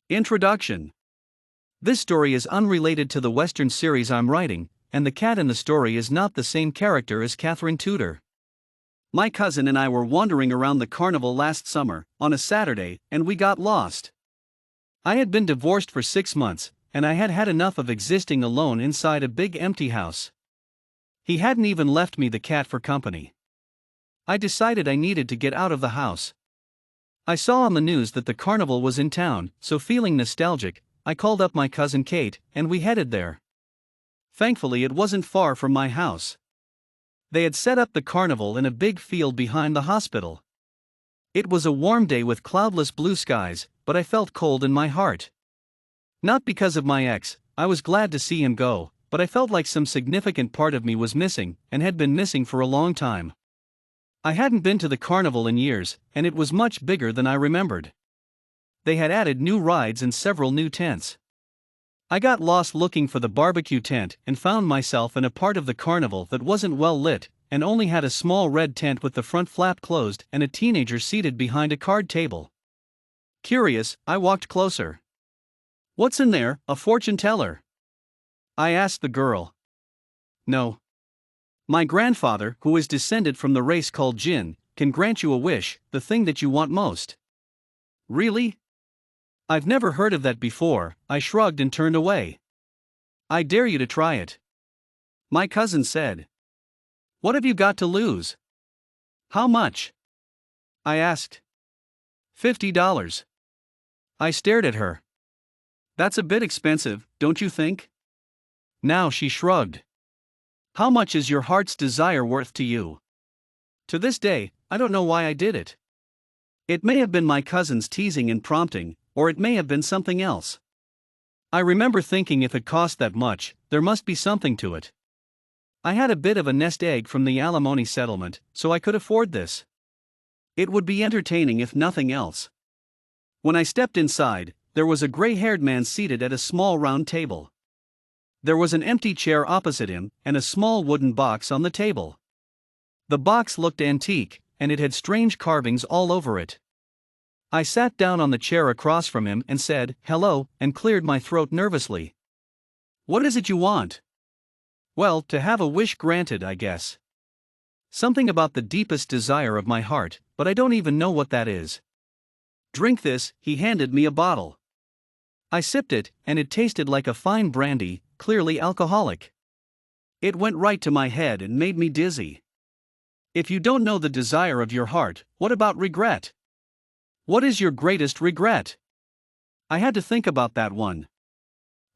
Introduction. This story is unrelated to the Western series I'm writing, and the cat in the story is not the same character as Catherine Tudor. My cousin and I were wandering around the carnival last summer, on a Saturday, and we got lost. I had been divorced for 6 months, and I had had enough of existing alone inside a big empty house. He hadn't even left me the cat for company. I decided I needed to get out of the house. I saw on the news that the carnival was in town, so feeling nostalgic, I called up my cousin Kate, and we headed there. Thankfully, it wasn't far from my house. They had set up the carnival in a big field behind the hospital. It was a warm day with cloudless blue skies, but I felt cold in my heart. Not because of my ex, I was glad to see him go, but I felt like some significant part of me was missing, and had been missing for a long time. I hadn't been to the carnival in years, and it was much bigger than I remembered. They had added new rides and several new tents. I got lost looking for the barbecue tent and found myself in a part of the carnival that wasn't well lit, and only had a small red tent with the front flap closed and a teenager seated behind a card table. Curious, I walked closer. "What's in there, a fortune teller?" I asked the girl. "No. My grandfather, who is descended from the race called Jinn, can grant you a wish, the thing that you want most." "Really? I've never heard of that before," I shrugged and turned away. "I dare you to try it," my cousin said. "What have you got to lose?" "How much?" I asked. $50. I stared at her. "That's a bit expensive, don't you think?" Now she shrugged. "How much is your heart's desire worth to you?" To this day, I don't know why I did it. It may have been my cousin's teasing and prompting, or it may have been something else. I remember thinking if it cost that much, there must be something to it. I had a bit of a nest egg from the alimony settlement, so I could afford this. It would be entertaining if nothing else. When I stepped inside, there was a gray-haired man seated at a small round table. There was an empty chair opposite him, and a small wooden box on the table. The box looked antique, and it had strange carvings all over it. I sat down on the chair across from him and said, "Hello," and cleared my throat nervously. "What is it you want?" "Well, to have a wish granted, I guess. Something about the deepest desire of my heart, but I don't even know what that is." "Drink this," he handed me a bottle. I sipped it, and it tasted like a fine brandy, clearly alcoholic. It went right to my head and made me dizzy. If you don't know the desire of your heart, what about regret? What is your greatest regret? I had to think about that one.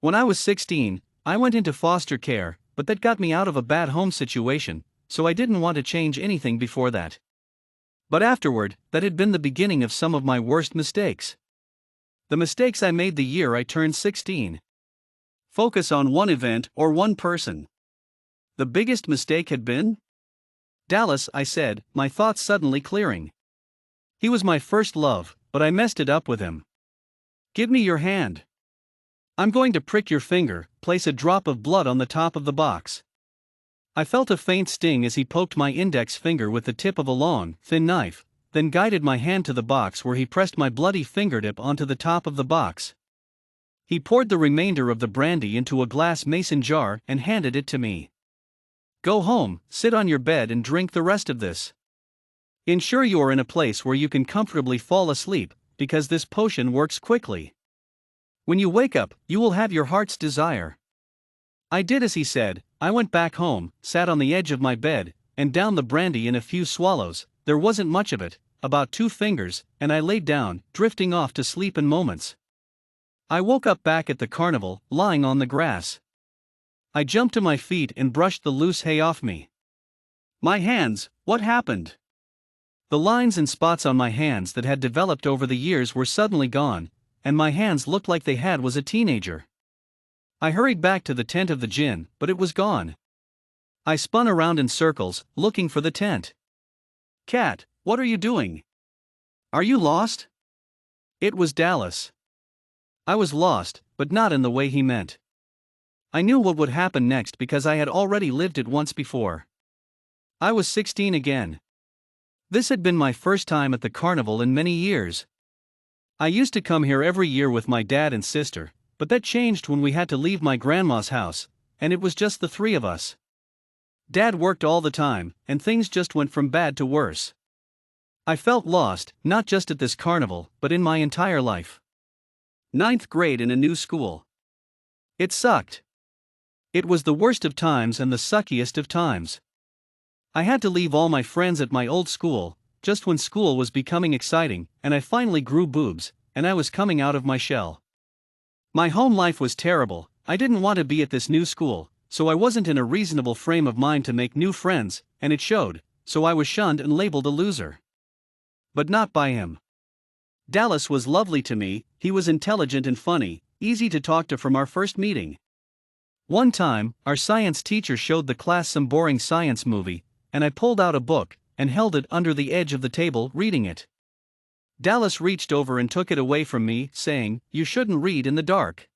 When I was 16, I went into foster care, but that got me out of a bad home situation, so I didn't want to change anything before that. But afterward, that had been the beginning of some of my worst mistakes. The mistakes I made the year I turned 16. Focus on one event or one person. The biggest mistake had been? Dallas, I said, my thoughts suddenly clearing. He was my first love, but I messed it up with him. "Give me your hand. I'm going to prick your finger, place a drop of blood on the top of the box." I felt a faint sting as he poked my index finger with the tip of a long, thin knife, then guided my hand to the box where he pressed my bloody fingertip onto the top of the box. He poured the remainder of the brandy into a glass mason jar and handed it to me. "Go home, sit on your bed and drink the rest of this. Ensure you are in a place where you can comfortably fall asleep, because this potion works quickly. When you wake up, you will have your heart's desire." I did as he said. I went back home, sat on the edge of my bed, and downed the brandy in a few swallows. There wasn't much of it, about 2 fingers, and I laid down, drifting off to sleep in moments. I woke up back at the carnival, lying on the grass. I jumped to my feet and brushed the loose hay off me. My hands, what happened? The lines and spots on my hands that had developed over the years were suddenly gone, and my hands looked like they had was a teenager. I hurried back to the tent of the Jinn, but it was gone. I spun around in circles, looking for the tent. "Cat, what are you doing? Are you lost?" It was Dallas. I was lost, but not in the way he meant. I knew what would happen next because I had already lived it once before. I was 16 again. This had been my first time at the carnival in many years. I used to come here every year with my dad and sister, but that changed when we had to leave my grandma's house, and it was just the three of us. Dad worked all the time, and things just went from bad to worse. I felt lost, not just at this carnival, but in my entire life. Ninth grade in a new school. It sucked. It was the worst of times and the suckiest of times. I had to leave all my friends at my old school, just when school was becoming exciting, and I finally grew boobs, and I was coming out of my shell. My home life was terrible. I didn't want to be at this new school, so I wasn't in a reasonable frame of mind to make new friends, and it showed, so I was shunned and labeled a loser. But not by him. Dallas was lovely to me. He was intelligent and funny, easy to talk to from our first meeting. One time, our science teacher showed the class some boring science movie, and I pulled out a book and held it under the edge of the table, reading it. Dallas reached over and took it away from me, saying, "You shouldn't read in the dark.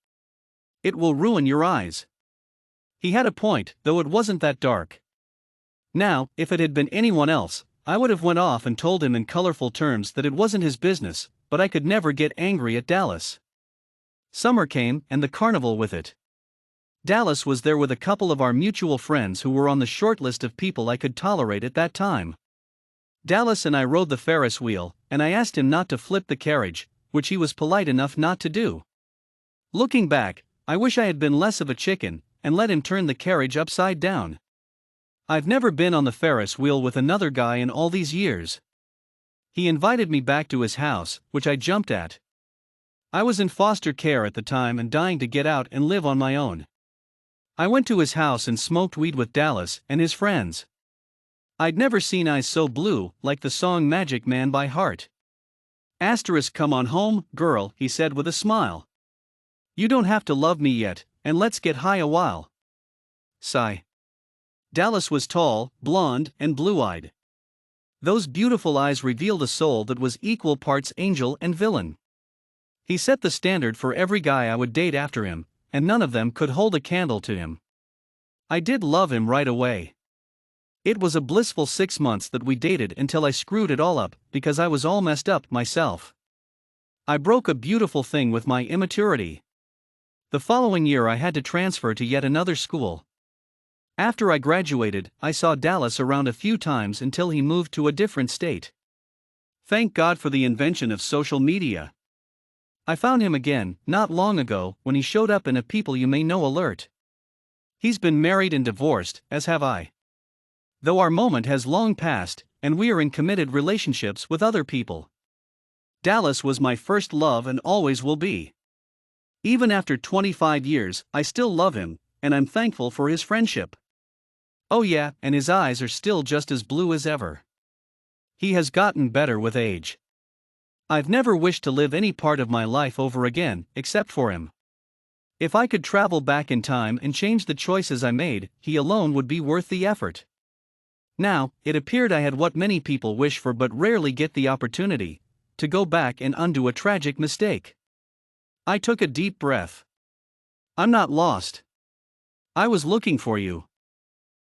It will ruin your eyes." He had a point, though it wasn't that dark. Now, if it had been anyone else, I would have went off and told him in colorful terms that it wasn't his business, but I could never get angry at Dallas. Summer came, and the carnival with it. Dallas was there with a couple of our mutual friends who were on the short list of people I could tolerate at that time. Dallas and I rode the Ferris wheel, and I asked him not to flip the carriage, which he was polite enough not to do. Looking back, I wish I had been less of a chicken, and let him turn the carriage upside down. I've never been on the Ferris wheel with another guy in all these years. He invited me back to his house, which I jumped at. I was in foster care at the time and dying to get out and live on my own. I went to his house and smoked weed with Dallas and his friends. I'd never seen eyes so blue, like the song Magic Man by Heart. "Come on home, girl," he said with a smile. "You don't have to love me yet, and let's get high a while." Sigh. Dallas was tall, blonde, and blue-eyed. Those beautiful eyes revealed a soul that was equal parts angel and villain. He set the standard for every guy I would date after him, and none of them could hold a candle to him. I did love him right away. It was a blissful 6 months that we dated until I screwed it all up, because I was all messed up myself. I broke a beautiful thing with my immaturity. The following year I had to transfer to yet another school. After I graduated, I saw Dallas around a few times until he moved to a different state. Thank God for the invention of social media. I found him again, not long ago, when he showed up in a People You May Know alert. He's been married and divorced, as have I. Though our moment has long passed, and we are in committed relationships with other people. Dallas was my first love and always will be. Even after 25 years, I still love him, and I'm thankful for his friendship. Oh yeah, and his eyes are still just as blue as ever. He has gotten better with age. I've never wished to live any part of my life over again, except for him. If I could travel back in time and change the choices I made, he alone would be worth the effort. Now, it appeared I had what many people wish for but rarely get the opportunity: to go back and undo a tragic mistake. I took a deep breath. I'm not lost. I was looking for you.